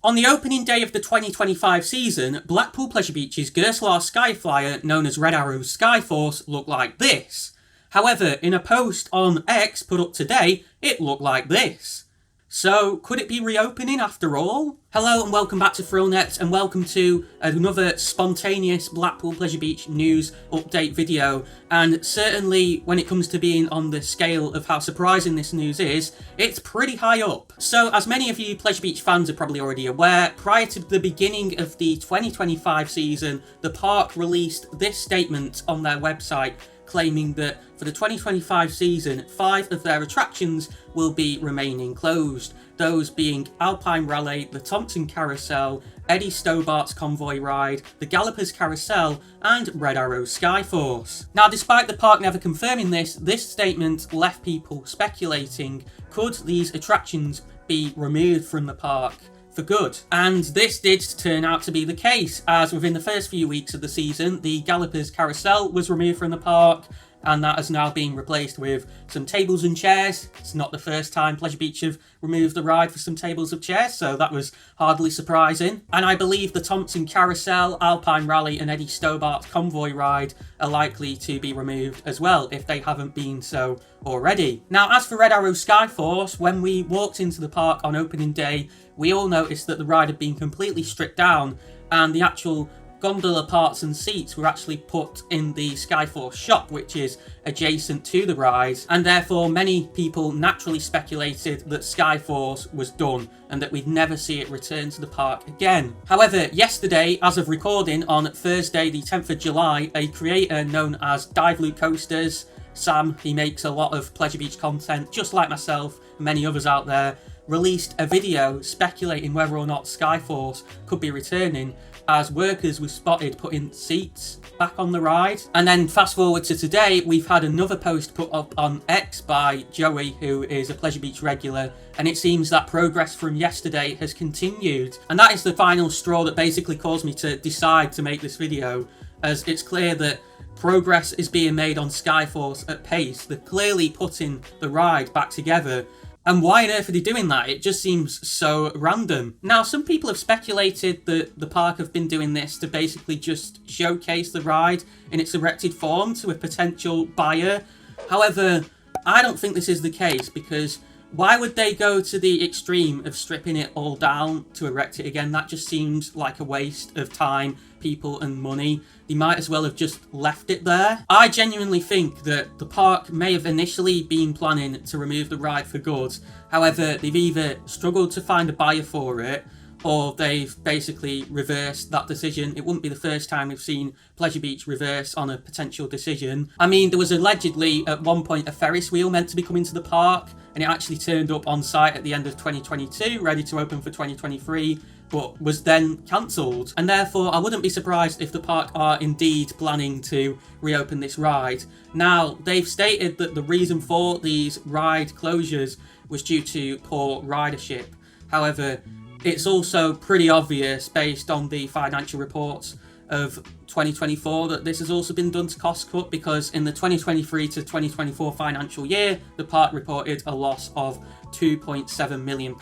On the opening day of the 2025 season, Blackpool Pleasure Beach's Gerslar Skyflyer, known as Red Arrows Skyforce, looked like this. However, in a post on X put up today, it looked like this. So, could it be reopening after all? Hello and welcome back to ThrillNet, and welcome to another spontaneous Blackpool Pleasure Beach news update video. And certainly when it comes to being on the scale of how surprising this news is, it's pretty high up. So, as many of you Pleasure Beach fans are probably already aware, prior to the beginning of the 2025 season, the park released this statement on their website, claiming that for the 2025 season, 5 of their attractions will be remaining closed. Those being Alpine Raleigh, the Thompson Carousel, Eddie Stobart's Convoy Ride, the Gallopers Carousel, and Red Arrows Skyforce. Now, despite the park never confirming this statement left people speculating, could these attractions be removed from the park for good? And this did turn out to be the case, as within the first few weeks of the season, the Gallopers Carousel was removed from the park, and that has now been replaced with some tables and chairs. It's not the first time Pleasure Beach have removed the ride for some tables and chairs, so that was hardly surprising. And I believe the Thompson Carousel, Alpine Raleigh and Eddie Stobart's Convoy Ride are likely to be removed as well, if they haven't been so already. Now, as for Red Arrow Skyforce, when we walked into the park on opening day, we all noticed that the ride had been completely stripped down, and the actual gondola parts and seats were actually put in the Skyforce shop, which is adjacent to the ride, and therefore many people naturally speculated that Skyforce was done and that we'd never see it return to the park again. However, yesterday, as of recording on Thursday the 10th of July, a creator known as Dive Loop Coasters, Sam, he makes a lot of Pleasure Beach content just like myself and many others out there, released a video speculating whether or not Skyforce could be returning, as workers were spotted putting seats back on the ride. And then fast forward to today, we've had another post put up on X by Joey, who is a Pleasure Beach regular, and it seems that progress from yesterday has continued. And that is the final straw that basically caused me to decide to make this video, as it's clear that progress is being made on Skyforce at pace. They're clearly putting the ride back together. And why on earth are they doing that? It just seems so random. Now, some people have speculated that the park have been doing this to basically just showcase the ride in its erected form to a potential buyer. However, I don't think this is the case, because why would they go to the extreme of stripping it all down to erect it again? That just seems like a waste of time, people and money. They might as well have just left it there. I genuinely think that the park may have initially been planning to remove the ride for good. However, they've either struggled to find a buyer for it, or they've basically reversed that decision. It wouldn't be the first time we've seen Pleasure Beach reverse on a potential decision. I mean, there was allegedly at one point a Ferris wheel meant to be coming to the park, and it actually turned up on site at the end of 2022, ready to open for 2023, but was then cancelled. And therefore, I wouldn't be surprised if the park are indeed planning to reopen this ride. Now, they've stated that the reason for these ride closures was due to poor ridership. However, it's also pretty obvious, based on the financial reports of 2024, that this has also been done to cost cut, because in the 2023 to 2024 financial year, the park reported a loss of £2.7 million,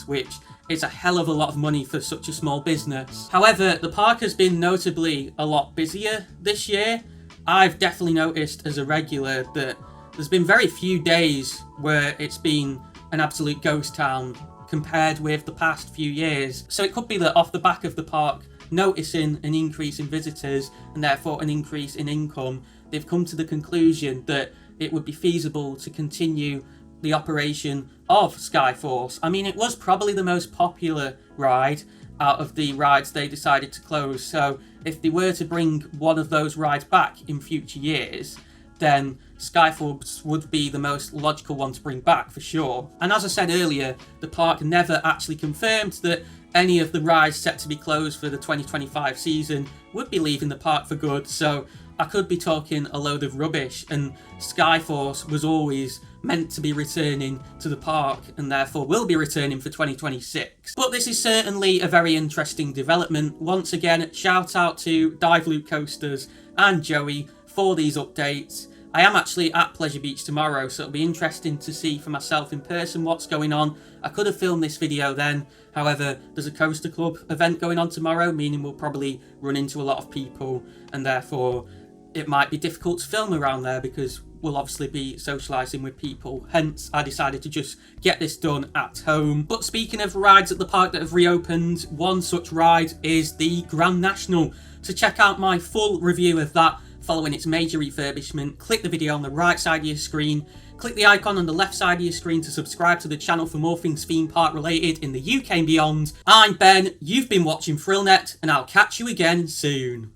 which is a hell of a lot of money for such a small business. However, the park has been notably a lot busier this year. I've definitely noticed as a regular that there's been very few days where it's been an absolute ghost town compared with the past few years. So it could be that off the back of the park noticing an increase in visitors and therefore an increase in income, they've come to the conclusion that it would be feasible to continue the operation of Skyforce. I mean, it was probably the most popular ride out of the rides they decided to close, so if they were to bring one of those rides back in future years, then Skyforce would be the most logical one to bring back for sure. And as I said earlier, the park never actually confirmed that any of the rides set to be closed for the 2025 season would be leaving the park for good, so I could be talking a load of rubbish, and Skyforce was always meant to be returning to the park and therefore will be returning for 2026. But this is certainly a very interesting development. Once again, shout out to Dive Loop Coasters and Joey for these updates. I am actually at Pleasure Beach tomorrow, so it'll be interesting to see for myself in person what's going on. I could have filmed this video then, however, there's a Coaster Club event going on tomorrow, meaning we'll probably run into a lot of people, and therefore it might be difficult to film around there because we'll obviously be socialising with people. Hence, I decided to just get this done at home. But speaking of rides at the park that have reopened, one such ride is the Grand National. To check out my full review of that following its major refurbishment, click the video on the right side of your screen, click the icon on the left side of your screen to subscribe to the channel for more things theme park related in the UK and beyond. I'm Ben, you've been watching ThrillNet, and I'll catch you again soon.